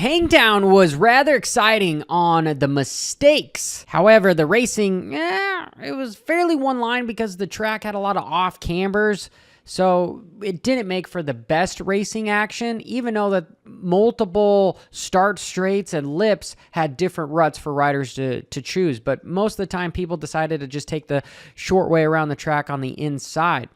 Hangtown was rather exciting on the mistakes. However, the racing, it was fairly one line because the track had a lot of off cambers. So it didn't make for the best racing action, even though that multiple start straights and lips had different ruts for riders to choose. But most of the time, people decided to just take the short way around the track on the inside.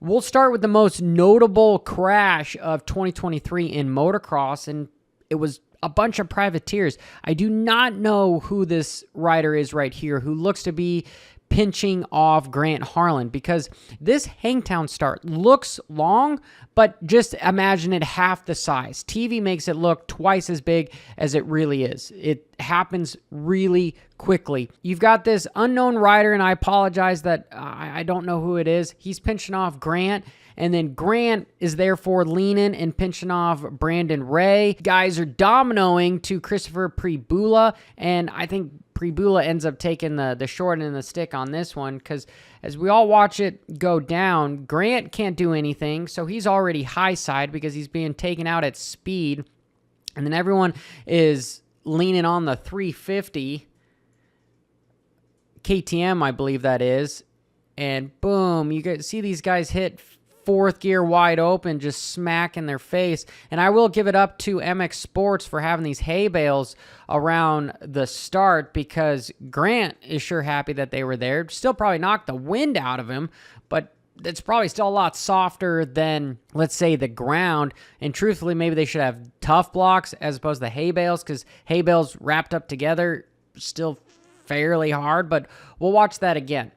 We'll start with the most notable crash of 2023 in motocross, and it was a bunch of privateers. I do not know who this rider is right here who looks to be pinching off Grant Harlan, because this Hangtown start looks long, but just imagine it half the size. TV makes it look twice as big as it really is. It happens really quickly. You've got this unknown rider, and I apologize that I don't know who it is. He's pinching off Grant, and then Grant is therefore leaning and pinching off Brandon Ray. Guys are dominoing to Christopher Pribula, and I think Pribula ends up taking the short end of the stick on this one, because as we all watch it go down, Grant can't do anything, so he's already high side because he's being taken out at speed, and then everyone is leaning on the 350 KTM, I believe that is, and boom, you guys see these guys hit fourth gear wide open, just smack in their face. And I will give it up to MX Sports for having these hay bales around the start, because Grant is sure happy that they were there. Still probably knocked the wind out of him, but it's probably still a lot softer than, let's say, the ground. And truthfully, maybe they should have tough blocks as opposed to hay bales, because hay bales wrapped up together still fairly hard, but we'll watch that again.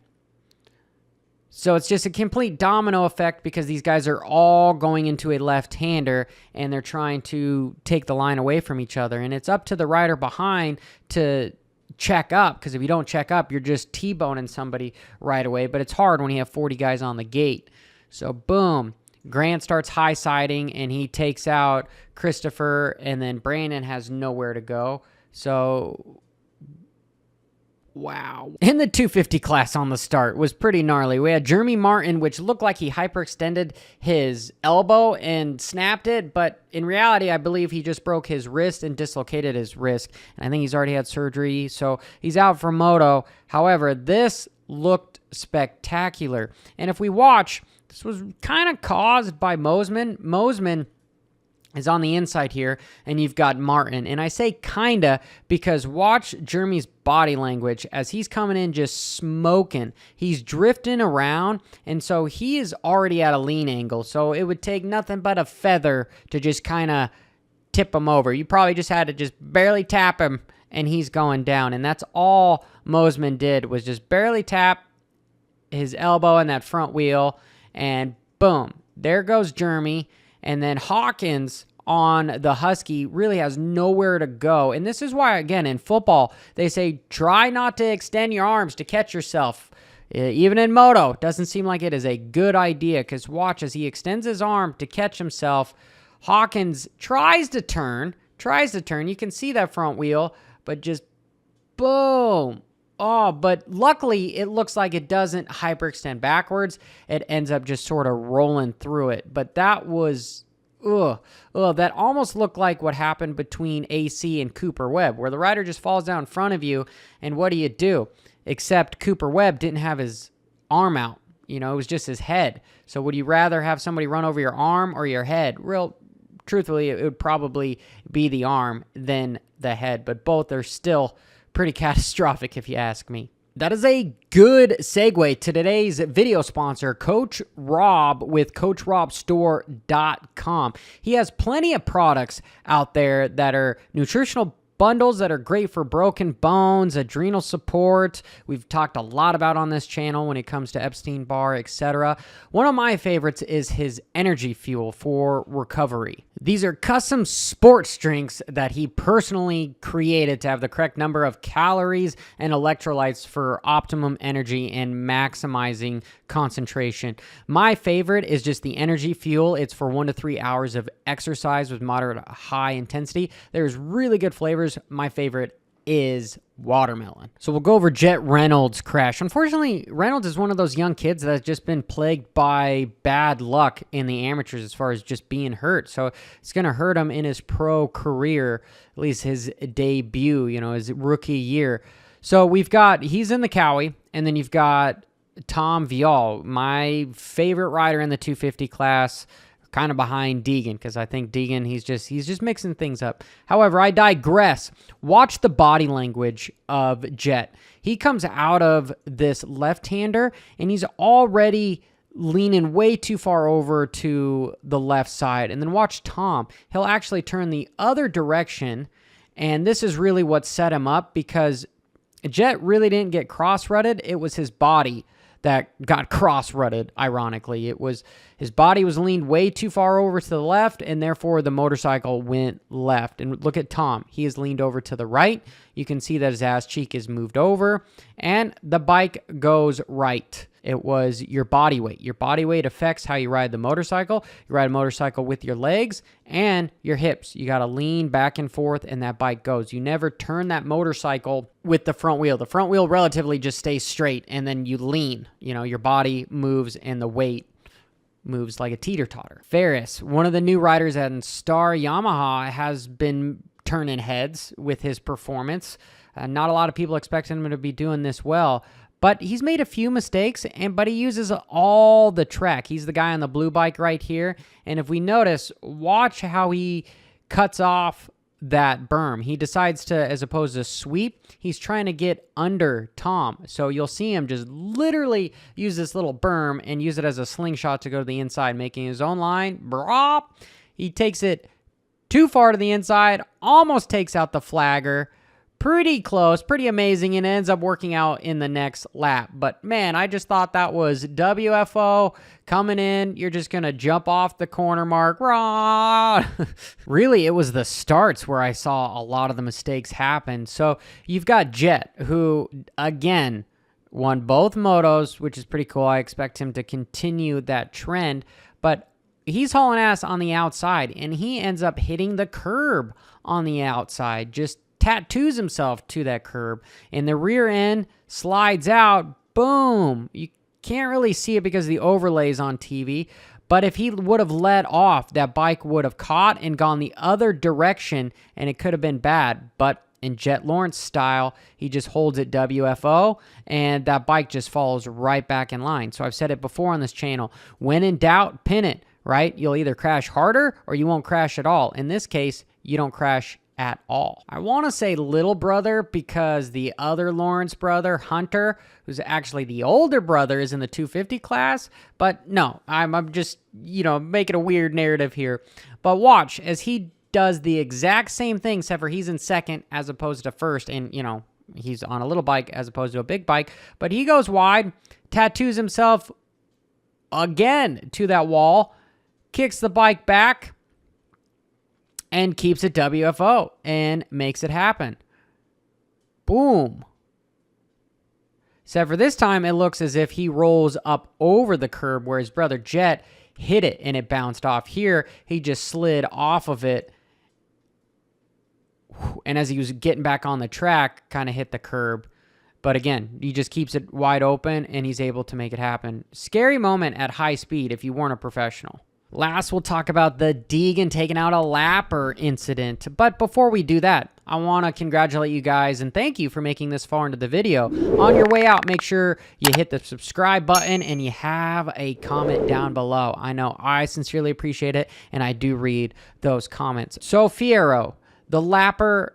So it's just a complete domino effect, because these guys are all going into a left-hander and they're trying to take the line away from each other. And it's up to the rider behind to check up, because if you don't check up, you're just T-boning somebody right away. But it's hard when you have 40 guys on the gate. So boom, Grant starts high-siding and he takes out Christopher, and then Brandon has nowhere to go. So wow. And the 250 class on the start was pretty gnarly. We had Jeremy Martin, which looked like he hyperextended his elbow and snapped it, but in reality, I believe he just broke his wrist and dislocated his wrist. And I think he's already had surgery, so he's out for moto. However, this looked spectacular. And if we watch, this was kind of caused by Mosman. Mosman is on the inside here, and you've got Martin. And I say kinda because watch Jeremy's body language as he's coming in just smoking. He's drifting around, and so he is already at a lean angle. So it would take nothing but a feather to just kind of tip him over. You probably just had to just barely tap him, and he's going down. And that's all Mosman did, was just barely tap his elbow in that front wheel, and boom, there goes Jeremy. And then Hawkins on the Husky really has nowhere to go. And this is why, again, in football, they say try not to extend your arms to catch yourself. Even in moto, it doesn't seem like it is a good idea, because watch as he extends his arm to catch himself. Hawkins tries to turn. You can see that front wheel, but just boom. Oh, but luckily, it looks like it doesn't hyperextend backwards. It ends up just sort of rolling through it. But that was, that almost looked like what happened between AC and Cooper Webb, where the rider just falls down in front of you, and what do? Except Cooper Webb didn't have his arm out. You know, it was just his head. So would you rather have somebody run over your arm or your head? Truthfully, it would probably be the arm than the head, but both are still pretty catastrophic if you ask me. That is a good segue to today's video sponsor, Coach Rob with CoachRobStore.com. He has plenty of products out there that are nutritional bundles that are great for broken bones, adrenal support. We've talked a lot about on this channel when it comes to Epstein-Barr, etc. One of my favorites is his energy fuel for recovery. These are custom sports drinks that he personally created to have the correct number of calories and electrolytes for optimum energy and maximizing concentration. My favorite is just the energy fuel. It's for 1 to 3 hours of exercise with moderate to high intensity. There's really good flavors. My favorite is watermelon. So we'll go over Jet Reynolds' crash. Unfortunately, Reynolds is one of those young kids that's just been plagued by bad luck in the amateurs as far as just being hurt. So it's going to hurt him in his pro career, at least his debut, his rookie year. So he's in the Cowie, and then you've got Tom Vial, my favorite rider in the 250 class, kind of behind Deegan, because I think Deegan, he's just mixing things up. However, I digress. Watch the body language of Jet. He comes out of this left-hander, and he's already leaning way too far over to the left side. And then watch Tom. He'll actually turn the other direction, and this is really what set him up, because Jet really didn't get cross-rutted. It was his body that got cross-rutted, ironically. It was his body was leaned way too far over to the left, and therefore the motorcycle went left. And look at Tom. He is leaned over to the right. You can see that his ass cheek is moved over, and the bike goes right. It was your body weight. Your body weight affects how you ride the motorcycle. You ride a motorcycle with your legs and your hips. You got to lean back and forth, and that bike goes. You never turn that motorcycle with the front wheel. The front wheel relatively just stays straight, and then you lean. Your body moves, and the weight moves like a teeter-totter. Ferris, one of the new riders at Star Yamaha, has been turning heads with his performance. Not a lot of people expected him to be doing this well, but he's made a few mistakes, but he uses all the track. He's the guy on the blue bike right here. And if we notice, watch how he cuts off that berm. He decides to, as opposed to sweep, he's trying to get under Tom. So you'll see him just literally use this little berm and use it as a slingshot to go to the inside, making his own line. Brop. He takes it too far to the inside, almost takes out the flagger. Pretty close, pretty amazing, and ends up working out in the next lap. But man, I just thought that was WFO coming in. You're just going to jump off the corner mark. Really, it was the starts where I saw a lot of the mistakes happen. So you've got Jet, who, again, won both motos, which is pretty cool. I expect him to continue that trend. But he's hauling ass on the outside, and he ends up hitting the curb on the outside, just tattoos himself to that curb, and the rear end slides out. Boom. You can't really see it because the overlay's on TV, but if he would have let off, that bike would have caught and gone the other direction, and it could have been bad. But in Jet Lawrence style, he just holds it WFO, and that bike just falls right back in line. So I've said it before on this channel, when in doubt, pin it, right? You'll either crash harder or you won't crash at all. In this case, you don't crash at all. I want to say little brother because the other Lawrence brother, Hunter, who's actually the older brother, is in the 250 class. But no, I'm just, making a weird narrative here. But watch as he does the exact same thing, except for he's in second as opposed to first. And, he's on a little bike as opposed to a big bike. But he goes wide, tattoos himself again to that wall, kicks the bike back, and keeps it WFO and makes it happen. Boom. Except for this time, it looks as if he rolls up over the curb where his brother Jet hit it and it bounced off. Here, he just slid off of it. And as he was getting back on the track, kind of hit the curb. But again, he just keeps it wide open and he's able to make it happen. Scary moment at high speed if you weren't a professional. Last, we'll talk about the Deegan taking out a lapper incident. But before we do that, I want to congratulate you guys and thank you for making this far into the video. On your way out, make sure you hit the subscribe button and you have a comment down below. I know I sincerely appreciate it, and I do read those comments. So Fierro, the lapper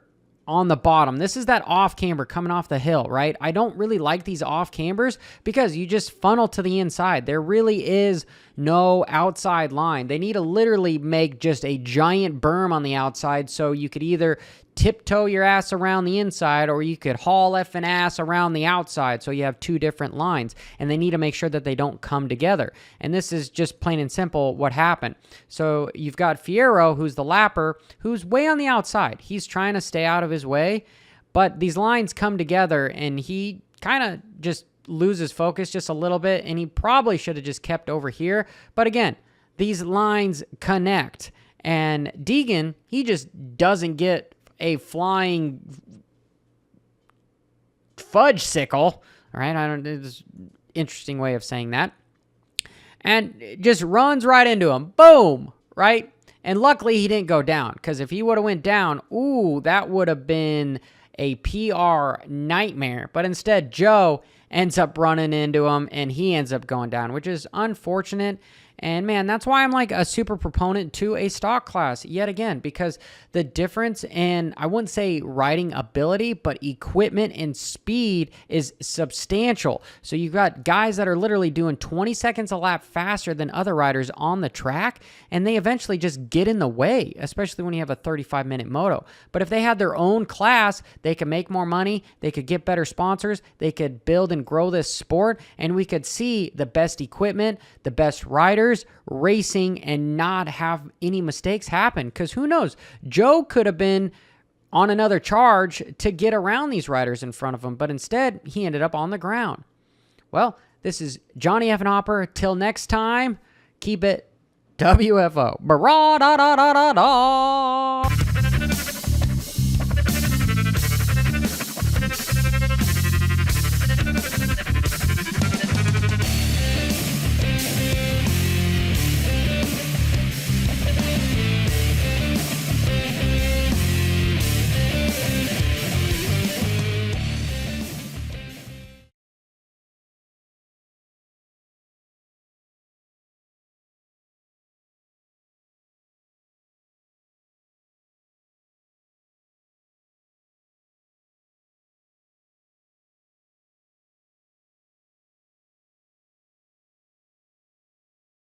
on the bottom. This is that off camber coming off the hill, right? I don't really like these off cambers because you just funnel to the inside. There really is no outside line. They need to literally make just a giant berm on the outside so you could either tiptoe your ass around the inside or you could haul effing ass around the outside so you have two different lines. And they need to make sure that they don't come together. And this is just plain and simple what happened. So you've got Fierro, who's the lapper, who's way on the outside. He's trying to stay out of his way, but these lines come together and he kind of just loses focus just a little bit, and he probably should have just kept over here. But again, these lines connect, and Deegan, he just doesn't get a flying fudge sickle. All right, I don't. It's an interesting way of saying that. And just runs right into him. Boom, right? And luckily he didn't go down, because if he would have went down, ooh, that would have been a PR nightmare. But instead, Joe ends up running into him, and he ends up going down, which is unfortunate. And man, that's why I'm like a super proponent to a stock class yet again, because the difference in, I wouldn't say riding ability, but equipment and speed is substantial. So you've got guys that are literally doing 20 seconds a lap faster than other riders on the track, and they eventually just get in the way, especially when you have a 35-minute moto. But if they had their own class, they could make more money, they could get better sponsors, they could build and grow this sport, and we could see the best equipment, the best riders, racing, and not have any mistakes happen. Because who knows, Joe could have been on another charge to get around these riders in front of him, but instead he ended up on the ground. Well, this is Johnny Effenhopper. Till next time, keep it WFO. Barra da da da da da.